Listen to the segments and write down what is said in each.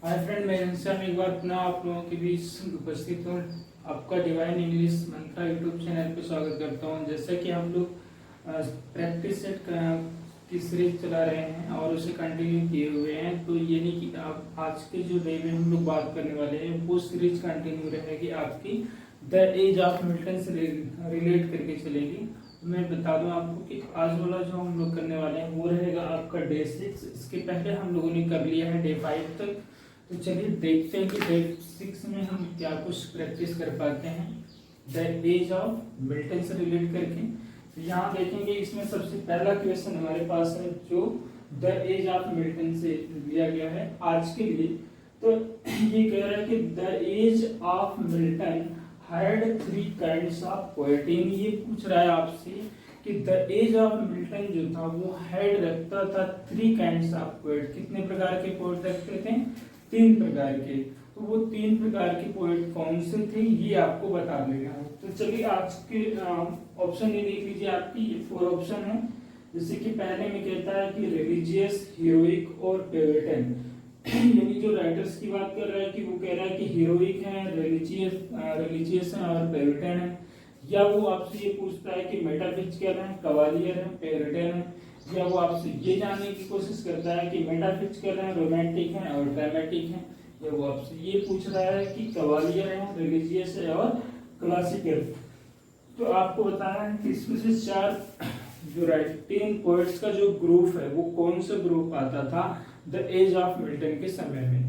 Hi friend, मैं घनश्याम एक बार पुनः आप लोगों के बीच उपस्थित हूँ। आपका डिवाइन इंग्लिश मंत्रा यूट्यूब चैनल पे स्वागत करता हूँ। जैसा कि हम लोग प्रैक्टिस सेट की सीरीज चला रहे हैं और उसे कंटिन्यू किए हुए हैं, तो ये नहीं कि आप आज के जो डे में हम लोग बात करने वाले हैं वो सीरीज कंटिन्यू रहेगी, आपकी द एज ऑफ मिल्टन से रिलेट करके चलेगी। मैं बता दूं आपको कि आज वाला जो हम लोग करने वाले हैं वो रहेगा आपका डे 6। इसके पहले हम लोगों ने कर लिया है डे 5 तक। तो चलिए देखते हैं कि डे 6 में हम क्या कुछ प्रैक्टिस कर पाते हैं द एज ऑफ मिल्टन से रिलेट करके। तो यहाँ देखेंगे, इसमें सबसे पहला क्वेश्चन हमारे पास है जो द एज ऑफ मिल्टन से दिया गया है आज के लिए। तो ये कह रहा है कि the age of Milton had 3 kinds of poetry. ये पूछ रहा है आपसे कि द एज ऑफ मिल्टन जो था वो हैड रखता था 3 काइंड्स ऑफ पोएट। कितने प्रकार के पोएट रखते थे? 3 प्रकार के। तो वो 3 प्रकार के पोएट कौन से थे ये आपको बता देगा। तो चलिए आज के ऑप्शन ये देख लीजिए, आपकी ये 4 ऑप्शन है। जैसे कि पहले में कहता है कि रिलीजियस, हीरोइक और प्यूरिटन। यानी जो राइटर्स की बात कर रहा है कि वो कह रहा है कि हीरोइक है, रिलीजियस है और प्यूरिटन है। या वो आपसे ये पूछता है कि मेटाफिजिकल है, कवालियर है, प्यूरिटन है। या वो आपसे ये जानने की कोशिश करता है कि मेटाफिजिकल है, रोमांटिक है और ड्रामेटिक है। या वो आपसे ये पूछ रहा है कि कवालियर है, रिलीजियस है और क्लासिकल। तो आपको बताना है कि इसमें से 4 जो राइटिंग पोएट्स का जो ग्रुप है वो कौन सा ग्रुप आता था द एज ऑफ मिल्टन के समय में।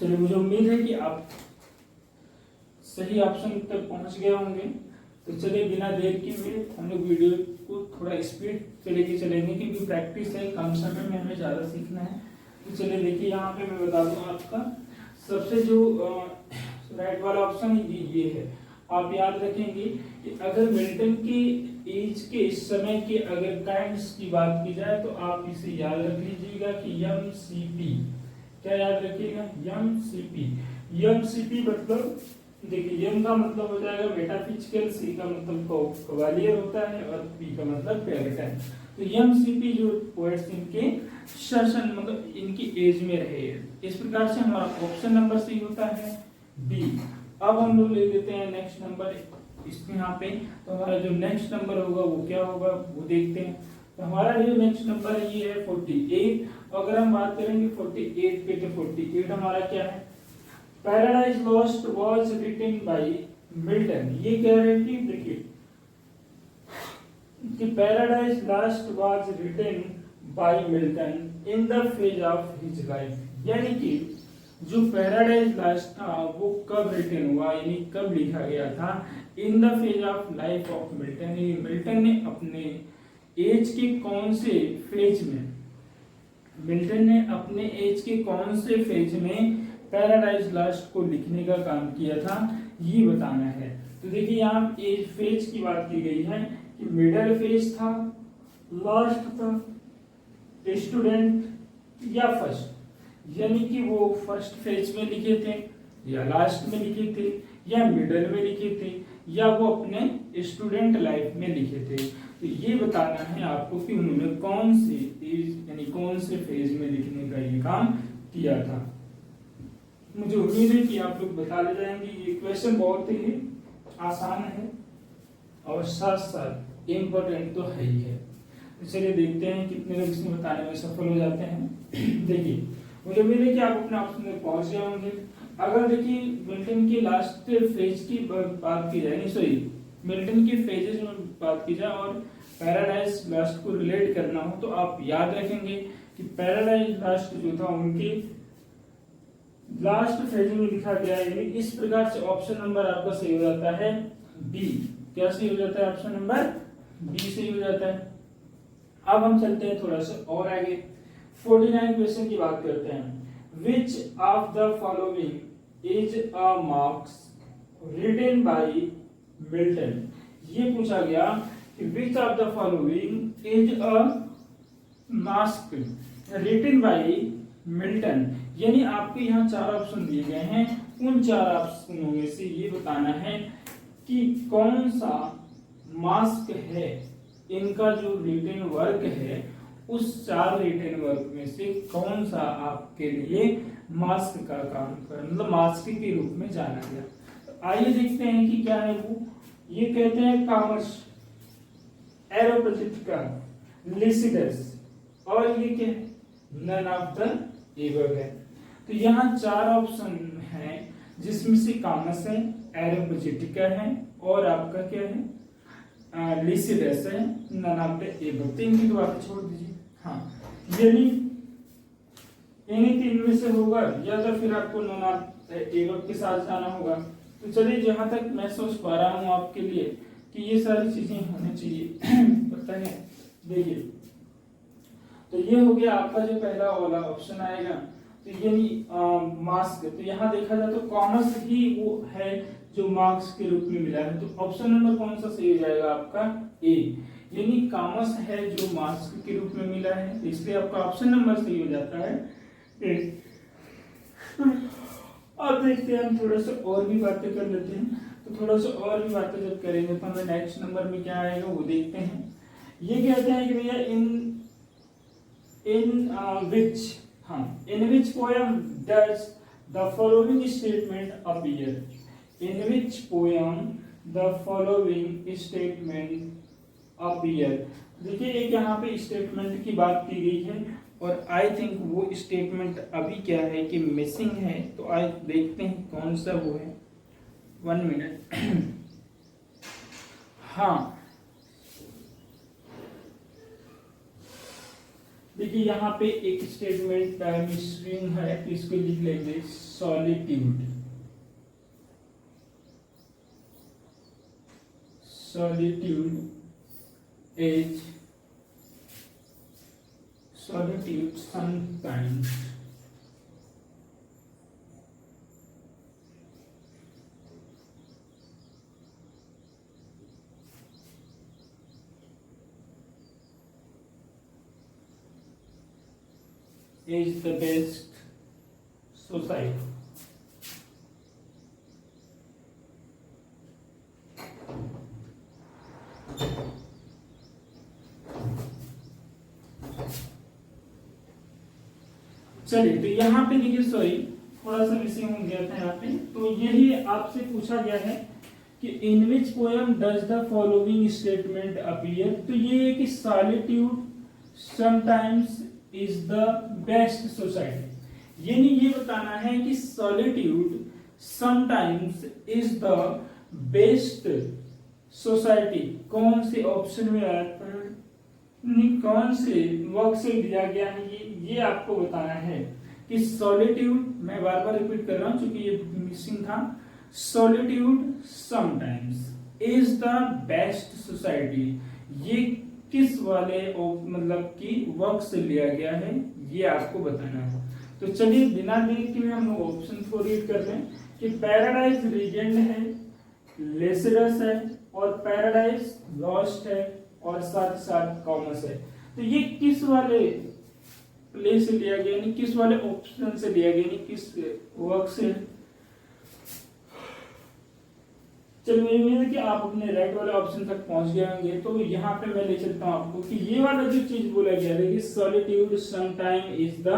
चलिए, मुझे उम्मीद है कि आप सही ऑप्शन तक पहुंच गए होंगे। तो चलिए बिना देर के हुए हम लोग वीडियो को थोड़ा स्पीड से लेके चलेंगे, क्योंकि प्रैक्टिस है, कम समय में हमें ज्यादा सीखना है। तो चलिए देखिए, यहाँ पे मैं बता दूं आपका सबसे जो राइट वाला ऑप्शन ये है। आप याद रखेंगे कि अगर मिल्टन की एज के इस समय के अगर काइंड्स की बात की जाए तो आप इसे याद रख लीजिएगा कि MCP। क्या याद रखिएगा? MCP मतलब देखिए, एम का मतलब हो जाएगा मेटाफिजिकल, सी का मतलब कवालियर होता है और पी का मतलब प्यूरिटन। तो MCP जो पोएट्स इनके शासन मतलब इनकी एज में रहे। इस प्रकार से हमारा ऑप्शन नंबर सी होता है बी। अब हम लोग ले लेते हैं नेक्स्ट नंबर इसके यहाँ पे। तो हमारा जो नेक्स्ट नंबर होगा वो क्या होगा वो देखते हैं। तो हमारा जो नेक्स्ट नंबर है ये है 48। अगर हम बात करेंगे 48 पे, तो 48 हमारा क्या है? Paradise Lost was written by Milton. ये कह रहे हैं कि देखिए कि Paradise Lost was written by Milton in the phase of his life. यानी कि जो पैराडाइज लॉस्ट था वो कब रिटन हुआ, यानी कब लिखा गया था? इन the phase of life of Milton. Milton ने अपने एज के कौन से फेज में पैराडाइज लॉस्ट को लिखने का काम किया था, ये बताना है। तो देखिए, यहाँ एज फेज की बात की गई है कि मिडिल फेज था, लास्ट था, स्टूडेंट या फर्स्ट। यानी कि वो फर्स्ट फेज में लिखे थे या लास्ट में लिखे थे या मिडिल में लिखे थे या वो अपने स्टूडेंट लाइफ में लिखे थे। तो ये बताना है आपको कि उन्होंने कौन से एज यानी कौन से फेज में लिखने का ये काम किया था। मुझे उम्मीद है कि आप लोग बता ले जाएंगे। ये क्वेश्चन बहुत ही आसान है और साथ साथ इम्पोर्टेंट तो है ही है। तो चलिए देखते हैं कितने लोग इसमें बताने में सफल हो जाते हैं। देखिए, मुझे उम्मीद है कि आप अपने ऑप्शन में पहुंच गए होंगे। अगर देखिए मिल्टन की लास्ट फेज की बात की जाए, सॉरी मिल्टन की फेजेस में बात की जाए और पैराडाइज लॉस्ट को रिलेट करना हो, तो आप याद रखेंगे कि पैराडाइज लॉस्ट जो था उनकी लास्ट फेज में लिखा गया है। इस प्रकार से ऑप्शन नंबर आपका सही हो जाता है बी। क्या सही हो जाता है? ऑप्शन नंबर बी सही हो जाता है। अब हम चलते हैं थोड़ा सा और आगे, 49 क्वेश्चन की बात करते हैं। Which of the following is a marks written by Milton. ये पूछा गया कि which of the following is a masque written by Milton. यानी आपको यहाँ 4 ऑप्शन दिए गए हैं, उन 4 ऑप्शनों में से ये बताना है कि कौन सा मास्क है, इनका जो रिटन वर्क है उस 4 रिटन वर्क में से कौन सा आपके लिए मास्क का काम कर, मतलब मास्क के रूप में जाना गया। तो आइए देखते हैं कि क्या है वो। ये कहते हैं कॉमर्स, एरोपैथिका, लिसिडस, और ये क्या है, नन ऑफ द एबव है। तो यहाँ 4 ऑप्शन है जिसमें से कॉमर्स है, एरोपैथिका है, और आपका क्या है, लिसिडस है, नन ऑफ द एबव। तो इनकी तो बातें छोड़ दीजिए। हाँ, यदि इन्हीं 3 में से होगा या तो फिर आपको नन ऑफ द एबव के साथ जाना होगा। तो चलिए, जहां तक मैं सोच पा रहा हूं आपके लिए कि ये सारी चीजें होनी चाहिए पता है। देखिए, तो ये हो गया आपका जो पहला वाला ऑप्शन आएगा, तो यानी मास्क। तो यहाँ देखा जाए तो कॉमर्स ही वो है जो मार्क्स के रूप में मिला है। तो ऑप्शन नंबर कौन सा सही हो जाएगा आपका, ए, यानी कॉमर्स है जो मास्क के रूप में मिला है, इसलिए आपका ऑप्शन नंबर सही हो जाता है ए। अब देखते हैं, हम थोड़ा सा और भी बातें कर लेते हैं। तो थोड़ा सा और भी बातें जब करेंगे तो हमें नेक्स्ट नंबर में क्या आएगा वो देखते हैं। ये कहते हैं कि भैया in which poem does the following statement appear? In which poem the following statement appear? देखिए, एक यहाँ पे स्टेटमेंट की बात की गई है और आई थिंक वो स्टेटमेंट अभी क्या है कि मिसिंग है। तो आज देखते हैं कौन सा वो है। 1 मिनट। हाँ, देखिए यहाँ पे एक स्टेटमेंट मिसिंग है, तो इसको लिख लेंगे solitude. Solitude sometimes is the best society. चलिए, तो यहाँ पे देखिए, सॉरी थोड़ा सा मिसिंग हो गया था यहाँ पे। तो यही आपसे पूछा गया है कि in which poem does the following statement appear. तो ये है कि solitude sometimes is the best society, यानी ये बताना है कि solitude sometimes is the best society. कौन से ऑप्शन में कौन से वर्क से दिया गया है, ये आपको बताना है कि सॉलिट्यूड, मैं बार बार रिपीट कर रहा हूं क्योंकि ये मिसिंग था, solitude sometimes is the best society, ये किस वाले मतलब कि वर्क से लिया गया है, ये आपको बताना है। तो चलिए, बिना देर के हम ऑप्शन को रीड कर लें कि पैराडाइज रीजेंट है, लेसिडस है, और पैराडाइज लॉस्ट है, और साथ साथ कॉमर्स है। तो ये किस वाले प्लेस से लिया गया, यानी किस वाले ऑप्शन से लिया गया, यानी किस वर्क से। चलिए, मेरी उम्मीद है कि आप अपने राइट वाले ऑप्शन तक पहुंच गए होंगे। तो यहाँ पे मैं ले चलता हूँ आपको कि ये वाला जो चीज बोला गया है कि solitude sometime is the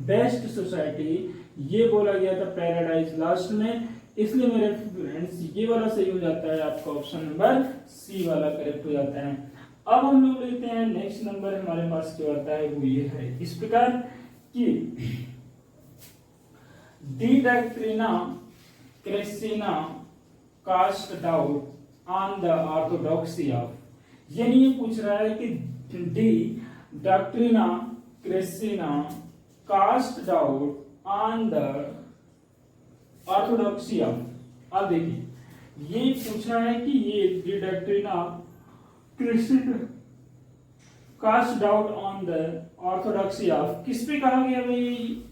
best society, ये बोला गया था पैराडाइज लॉस्ट में, इसलिए मेरे फ्रेंड्स ये वाला सही हो जाता है, आपका ऑप्शन नंबर सी वाला करेक्ट हो जाता है। अब हम लोग लेते हैं नेक्स्ट नंबर, हमारे पास जो आता है वो ये है इस प्रकार कि डी डॉक्ट्रिना क्रेसिना cast doubt on the orthodoxy of, यानी ये पूछ रहा है कि डी डॉक्ट्रिना क्रेसिना cast doubt on the orthodoxy of. अब देखिए, ये पूछा है कि ये डी डॉक्ट्रिना क्रेसिना cast doubt on the orthodoxy of किस पे कहा गया भाई।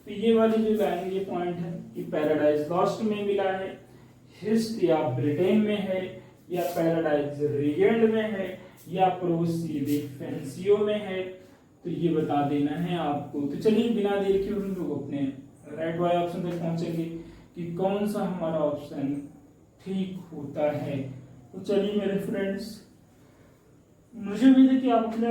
तो ये वाली जो लाइन, ये पॉइंट है कि पैराडाइज लॉस्ट में मिला है, हिस्ट या ब्रिटेन में है, या पैराडाइज रीगेंड में है, या प्रोसीडेंसियो में है, तो ये बता देना है आपको। तो चलिए, बिना देर के हम लोग अपने राइट वाले ऑप्शन तक पहुंचेंगे कि कौन सा हमारा ऑप्शन ठीक होता है। तो चलिए मेरे फ्रेंड्स, मुझे उम्मीद है कि आप अपने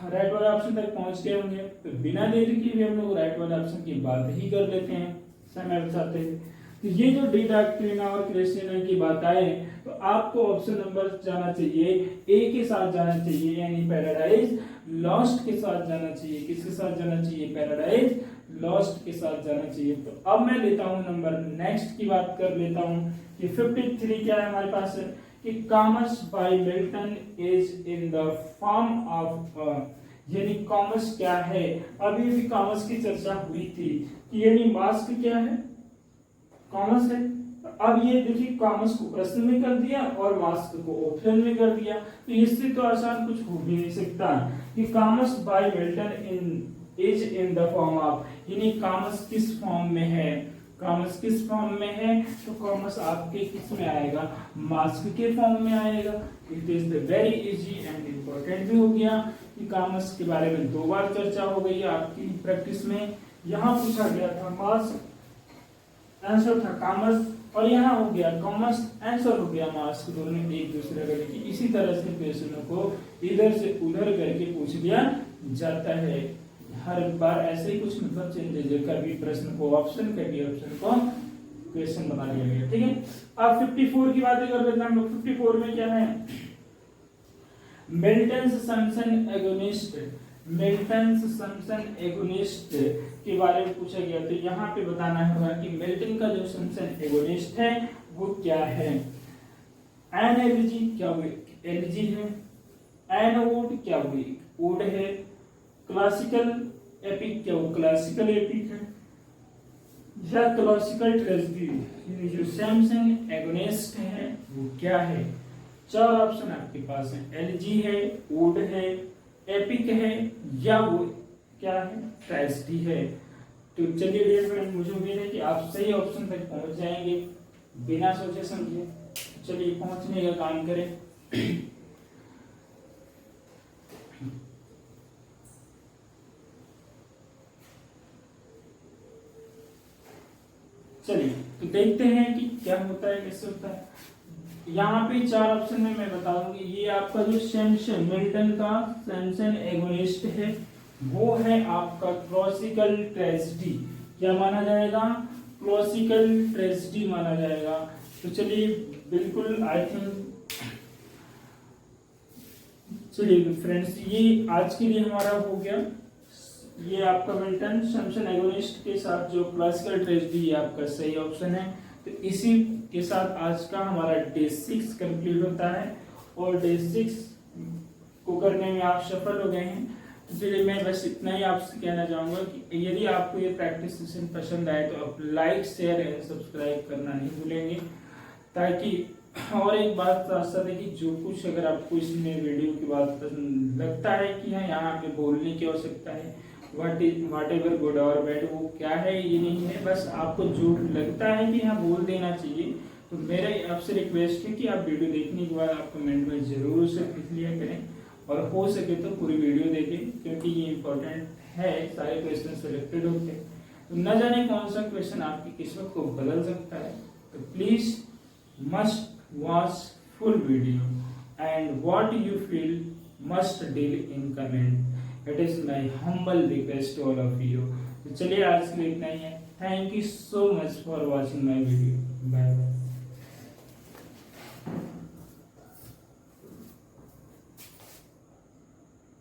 राइट वाले ऑप्शन तक पहुंच गए होंगे, तो बिना देरी के भी हम लोग राइट वाले ऑप्शन की बात ही कर लेते हैं समय बचाते हैं। तो ये जो डी डॉक्ट्रिना और क्रिस्टिना की बात आए, तो आपको ऑप्शन नंबर जाना चाहिए ए के साथ जाना चाहिए, यानी पैराडाइज लॉस्ट के साथ जाना चाहिए। किसके साथ जाना चाहिए? पैराडाइज लॉस्ट के साथ जाना चाहिए। तो अब मैं लेता हूं नंबर नेक्स्ट की बात कर लेता हूं कि 53 क्या है हमारे पास है कि Comus by Milton is in the form of, यानी कॉमर्स क्या है? अभी भी कॉमर्स की चर्चा हुई थी कि यानी मास्क क्या है? कॉमर्स है। अब ये देखिए कॉमर्स को प्रश्न में कर दिया और मास्क को ऑप्शन में कर दिया, तो इससे तो आसान कुछ हो भी नहीं सकता कि Comus by Milton is in the form of, यानी कॉमर्स किस फॉर्म में है? कॉमर्स किस फॉर्म में है? तो कॉमर्स आपके किस में आएगा? मास्क के फॉर्म में आएगा। It is the very easy and important भी हो गया कि कॉमर्स के बारे में 2 बार चर्चा हो गई है आपकी प्रैक्टिस में। यहाँ पूछा गया था मास्क, आंसर था कॉमर्स, और यहाँ हो गया कॉमर्स, आंसर हो गया मास्क। दोनों एक दूसरे का देखिए इसी तरह से क्वेश्चनों को इधर से उधर करके पूछ लिया जाता है। हर बार ऐसे ही कुछ मतलब चेंजेस है, कभी प्रश्न को ऑप्शन, कभी ऑप्शन को क्वेश्चन बना लिया गया। ठीक है, अब 54 की बात कर लेते हैं हम लोग। 54 में क्या है? Milton's Samson agonist, Milton's Samson agonist के बारे में पूछा गया। तो यहाँ पे बताना होगा कि मिल्टन का जो सैमसन एगोनिस्ट है वो क्या है? एनएलजी क्या हुई? एलजी है। एनोड क्या हुई? वुड है। क्लासिकल एपिक क्या हुआ? क्लासिकल एपिक है। या क्लासिकल ट्रेजेडी, जो सैमसन एगोनिस्ट है वो क्या है? 4 ऑप्शन आपके पास है, एलजी है, वुड है, एपिक है, या वो क्या है? ट्रेजेडी है। तो चलिए डियर फ्रेंड, मुझे उम्मीद है कि आप सही ऑप्शन तक पहुंच जाएंगे बिना सोचे समझे। चलिए पहुंचने का काम करें। चलिए तो देखते हैं कि क्या होता है, कैसे होता है। यहाँ पे 4 ऑप्शन में मैं बताऊंगी। ये आपका जो सैमसन मिल्टन का सैमसन एगोनिस्ट है वो है आपका क्लासिकल ट्रेजेडी। क्या माना जाएगा? क्लासिकल ट्रेजेडी माना जाएगा। तो चलिए बिल्कुल आई थिंक, चलिए फ्रेंड्स ये आज के लिए हमारा हो गया। ये आपका मिल्टन सैमसन एगोनिस्ट के साथ जो क्लासिकल ट्रेजेडी, ये आपका सही ऑप्शन है। तो इसी के साथ आज का हमारा डे 6 कंप्लीट होता है और डे 6 को करने में आप सफल हो गए हैं। तो चलिए मैं बस इतना ही आपसे कहना चाहूंगा कि यदि आपको ये प्रैक्टिस सेशन पसंद आए तो आप लाइक, शेयर एंड सब्सक्राइब करना नहीं भूलेंगे, ताकि और एक बात साथ है कि जो कुछ अगर आपको इसमें वीडियो की बात लगता है कि हाँ यहाँ पे बोलने की आवश्यकता है, वाट एवर गुड और बैड, वो क्या है ये नहीं है, बस आपको जो लगता है कि हाँ बोल देना चाहिए। तो मेरा आपसे रिक्वेस्ट है कि आप वीडियो देखने के बाद आप कमेंट में जरूर से लिख लिया करें और हो सके तो पूरी वीडियो देखें, क्योंकि ये इंपॉर्टेंट है, सारे क्वेश्चन सिलेक्टेड होते हैं। तो न जाने कौन सा क्वेश्चन आपकी किस्मत को बदल सकता है। तो please must watch full video and what you feel must deal in comment. It is my humble request to all of you. तो चलिए आज के लिए इतना ही है। Thank you so much for watching my video. Bye bye.